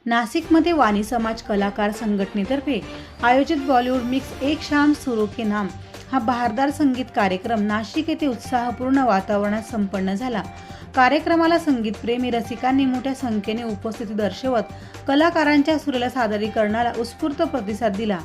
नाशिकमध्ये वाणी समाज कलाकार संघटनेतर्फे आयोजित बॉलिवूड मिक्स एक शाम सुरो के नाम हा बहारदार संगीत कार्यक्रम नाशिक येथे उत्साहपूर्ण वातावरणात संपन्न झाला। कार्यक्रमाला संगीतप्रेमी रसिकांनी मोठ्या संख्येने उपस्थिती दर्शवत कलाकारांच्या सुरेला सादरीकरणाला उत्स्फूर्त प्रतिसाद दिला।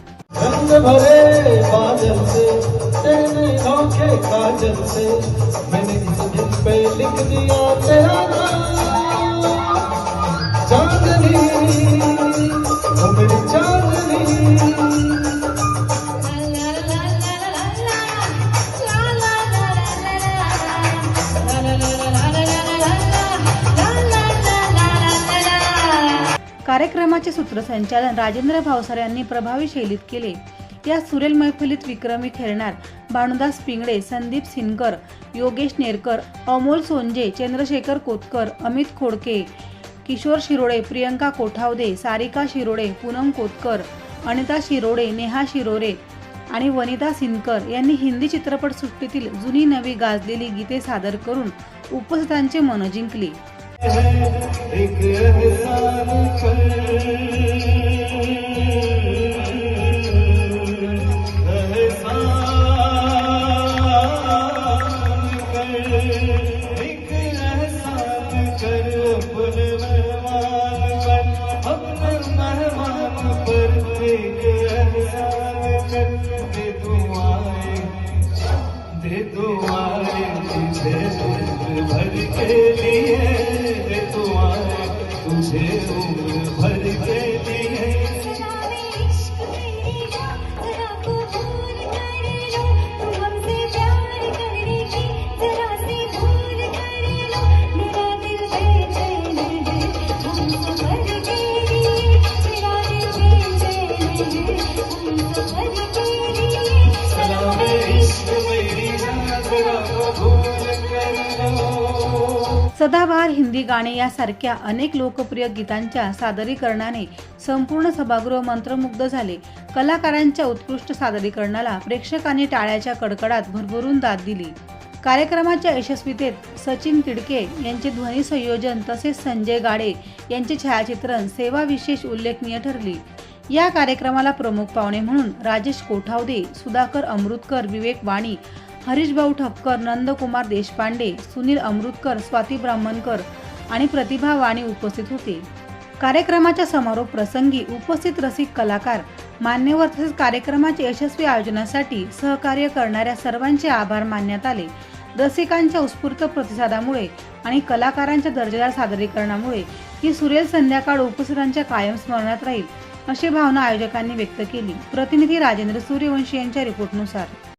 कार्यक्रमाचे सूत्रसंचालन राजेंद्र भावसार यांनी प्रभावी शैलीत केले। या सुरेल मैफिलीत विक्रमी खेळणार भानुदास पिंगळे, संदीप सिनकर, योगेश नेरकर, अमोल सोंजे, चंद्रशेखर कोतकर, अमित खोडके, किशोर शिरोडे, प्रियंका कोठावदे, सारिका शिरोडे, पूनम कोतकर, अनिता शिरोडे, नेहा शिरोरे आणि वनिता सिनकर यांनी हिंदी चित्रपट सृष्टीतील जुनी नवी गाजलेली गीते सादर करून उपस्थितांचे मन जिंकले। सदाबहार हिंदी गाणे यासारख्या अनेक लोकप्रिय गीतांच्या सादरीकरणाने संपूर्ण सभागृह मंत्रमुग्ध झाले। कलाकारांच्या उत्कृष्ट सादरीकरणाला प्रेक्षकांनी टाळ्याच्या कडकडात भरभरून दाद दिली। कार्यक्रमाच्या यशस्वीतेत सचिन तिडके यांचे ध्वनी संयोजन तसेच संजय गाडे यांचे छायाचित्रण सेवा विशेष उल्लेखनीय ठरली। या कार्यक्रमाला प्रमुख पाहुणे म्हणून राजेश कोठावदे, सुधाकर अमृतकर, विवेक वाणी, हरीशभाऊ ठक्कर, नंदकुमार देशपांडे, सुनील अमृतकर, स्वाती ब्राह्मणकर आणि प्रतिभा वाणी उपस्थित होते। कार्यक्रमाच्या समारोप प्रसंगी उपस्थित रसिक कलाकार, मान्यवर तसेच कार्यक्रमाच्या यशस्वी आयोजनासाठी सहकार्य करणाऱ्या सर्वांचे आभार मानण्यात आले। रसिकांच्या उत्स्फूर्त प्रतिसादामुळे आणि कलाकारांच्या दर्जेदार सादरीकरणामुळे ही सुरेल संध्याकाळ उपस्थितांच्या कायम स्मरणात राहील अशी भावना आयोजकांनी व्यक्त केली। प्रतिनिधी राजेंद्र सूर्यवंशी यांच्या रिपोर्टनुसार।